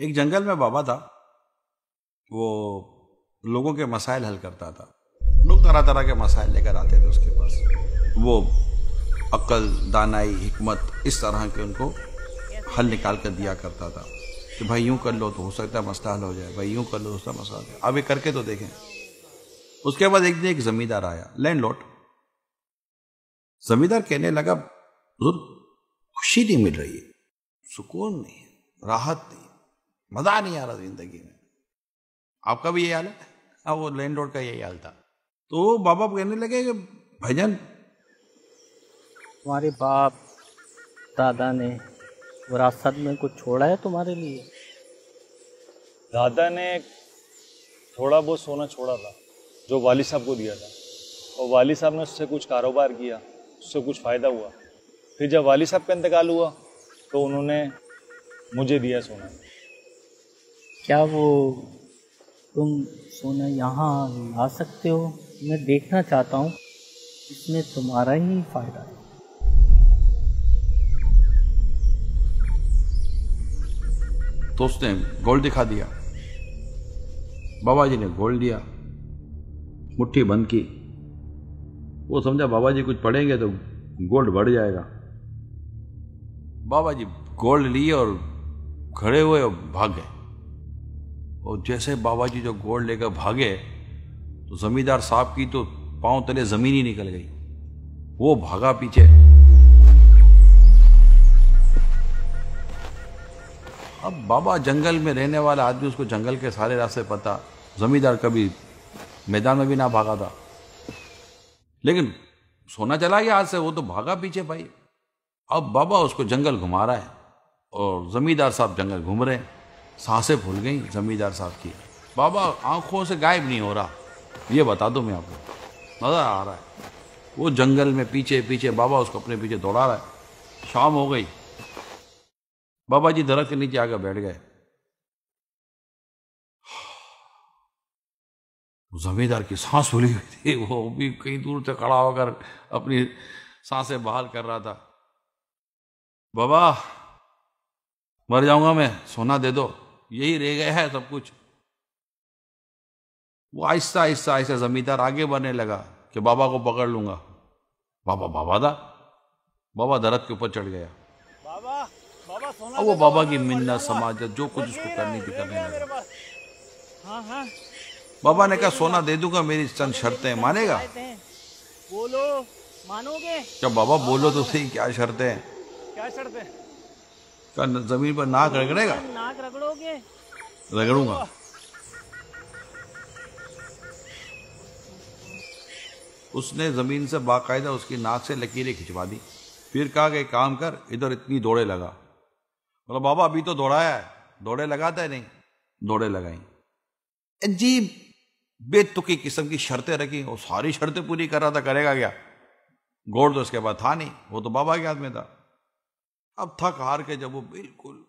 एक जंगल में बाबा था। वो लोगों के मसाइल हल करता था। लोग तरह तरह के मसाइल लेकर आते थे उसके पास। वो अक्ल, दानाई, हिकमत इस तरह के उनको हल निकाल कर दिया करता था कि भाई यूं कर लो तो हो सकता है मसला हल हो जाए, भाई यूं कर लो तो हो सकता है मसला हल हो जाए। अब ये करके तो देखें। उसके बाद एक दिन एक जमींदार आया, लैंडलॉर्ड। जमींदार कहने लगा, खुशी नहीं मिल रही है, सुकून नहीं है, राहत नहीं, मजा नहीं आ रहा जिंदगी में। आपका भी यही हाल है? हाँ, वो लैंडलॉर्ड का यही हाल था। तो बाबा कहने लगे कि भाईजान, तुम्हारे बाप दादा ने विरासत में कुछ छोड़ा है तुम्हारे लिए? दादा ने थोड़ा बहुत सोना छोड़ा था जो वाली साहब को दिया था, और वाली साहब ने उससे कुछ कारोबार किया, उससे कुछ फ़ायदा हुआ। फिर जब वाली साहब का इंतकाल हुआ तो उन्होंने मुझे दिया सोना। क्या वो तुम सोना यहाँ ला सकते हो? मैं देखना चाहता हूँ, इसमें तुम्हारा ही फायदा है। तो उसने गोल्ड दिखा दिया। बाबा जी ने गोल्ड दिया, मुट्ठी बंद की। वो समझा बाबा जी कुछ पढ़ेंगे तो गोल्ड बढ़ जाएगा। बाबा जी गोल्ड लिए और खड़े हुए और भाग गए। और जैसे बाबा जी जो गोल्ड लेकर भागे तो जमींदार साहब की तो पांव तले जमीन ही निकल गई। वो भागा पीछे। अब बाबा जंगल में रहने वाला आदमी, उसको जंगल के सारे रास्ते पता। जमींदार कभी मैदान में भी ना भागा था, लेकिन सोना चला गया हाथ से, वो तो भागा पीछे भाई। अब बाबा उसको जंगल घुमा रहा है और जमींदार साहब जंगल घूम रहे हैं। सांसें फूल गई जमींदार साहब की। बाबा आंखों से गायब नहीं हो रहा, ये बता दो मैं आपको, नजर आ रहा है। वो जंगल में पीछे पीछे, बाबा उसको अपने पीछे दौड़ा रहा है। शाम हो गई, बाबा जी दरख्त के नीचे आकर बैठ गए। जमींदार की सांस फूली हुई थी, वो भी कहीं दूर से खड़ा होकर अपनी सांसें बहाल कर रहा था। बाबा, मर जाऊंगा मैं, सोना दे दो, यही रह गया है सब कुछ। वो आहिस्ता आहिस्ता आहिस्ता जमींदार आगे बढ़ने लगा कि बाबा को पकड़ लूंगा। बाबा बाबा था, बाबा दरख्त के ऊपर चढ़ गया। बाबा, बाबा सोना अब वो बाबा की मिन्नत समाजत जो कुछ उसको करनी थी करने लगा। हाँ हाँ, बाबा ने कहा सोना दे दूंगा, मेरी चंद शर्तें, मानेगा? बोलो, मानोगे? क्या बाबा बोलो तो सही, क्या शर्तें हैं? क्या शर्तें? क्या जमीन पर नाक रगड़ेगा? नाक रगड़ोगे? रगड़ूंगा। उसने जमीन से बाकायदा उसकी नाक से लकीरें खिंचवा दी। फिर कहा कि काम कर, इधर इतनी दौड़े लगा। बोला बाबा अभी तो दौड़ाया है, दौड़े लगाता है नहीं। दौड़े लगाई। अजीब बेतुकी किस्म की शर्तें रखी, और सारी शर्तें पूरी कर रहा था, करेगा क्या? गोड़ तो उसके बाद था नहीं, वो तो बाबा के हाथ में था। अब थक हार के जब वो बिल्कुल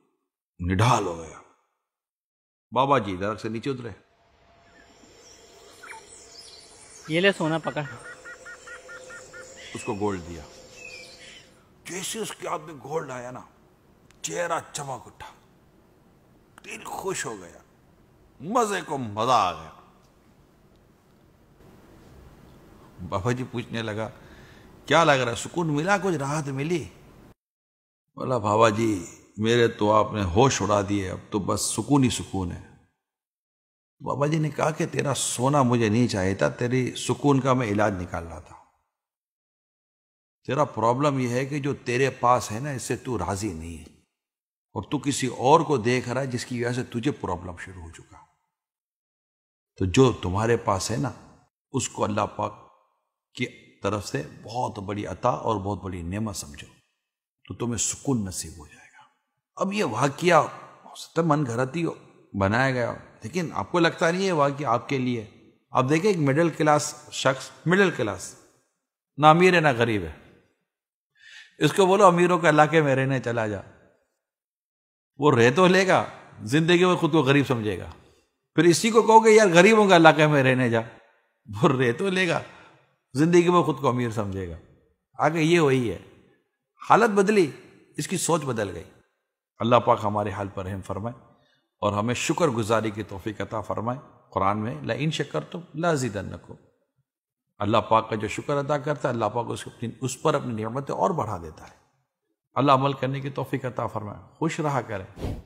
निढाल हो गया, बाबा जी दरख्त से नीचे उतरे। ये ले सोना, पकड़। उसको गोल्ड दिया। जैसे उसके हाथ में गोल्ड आया ना, चेहरा चमक उठा, दिल खुश हो गया, मजे को मजा आ गया। बाबा जी पूछने लगा, क्या लग रहा है, सुकून मिला, कुछ राहत मिली? बोला बाबा जी मेरे तो आपने होश उड़ा दिए, अब तो बस सुकून ही सुकून है। बाबा जी ने कहा कि तेरा सोना मुझे नहीं चाहिए था, तेरी सुकून का मैं इलाज निकाल रहा था। तेरा प्रॉब्लम यह है कि जो तेरे पास है ना, इससे तू राजी नहीं है, और तू किसी और को देख रहा है जिसकी वजह से तुझे प्रॉब्लम शुरू हो चुका। तो जो तुम्हारे पास है ना, उसको अल्लाह पाक की तरफ से बहुत बड़ी अता और बहुत बड़ी नेमत समझो, तो तुम्हें सुकून नसीब हो जाएगा। अब ये वाकया हो सकता है मन घड़ती हो, बनाया गया, लेकिन आपको लगता नहीं है वाकया आपके लिए। आप देखें, एक मिडिल क्लास शख्स, मिडिल क्लास, ना अमीर है ना गरीब है, इसको बोलो अमीरों के इलाके में रहने चला जा, वो रह तो लेगा, जिंदगी में खुद को गरीब समझेगा। फिर इसी को कहोगे यार गरीबों के इलाके में रहने जा, वो रह तो लेगा, जिंदगी में खुद को अमीर समझेगा। आगे ये वही है, हालत बदली, इसकी सोच बदल गई। अल्लाह पाक हमारे हाल पर रहम फरमाए और हमें शुक्र गुजारी की तौफीक अता फरमाए। कुरान में ला इन शक्करतुम लाज़ीदन्नकुम, अल्लाह पाक का जो शुक्र अदा करता है अल्लाह पाक उस पर अपनी नेमतें और बढ़ा देता है। अल्लाह अमल करने की तौफीक अता फरमाए। खुश रहा करें।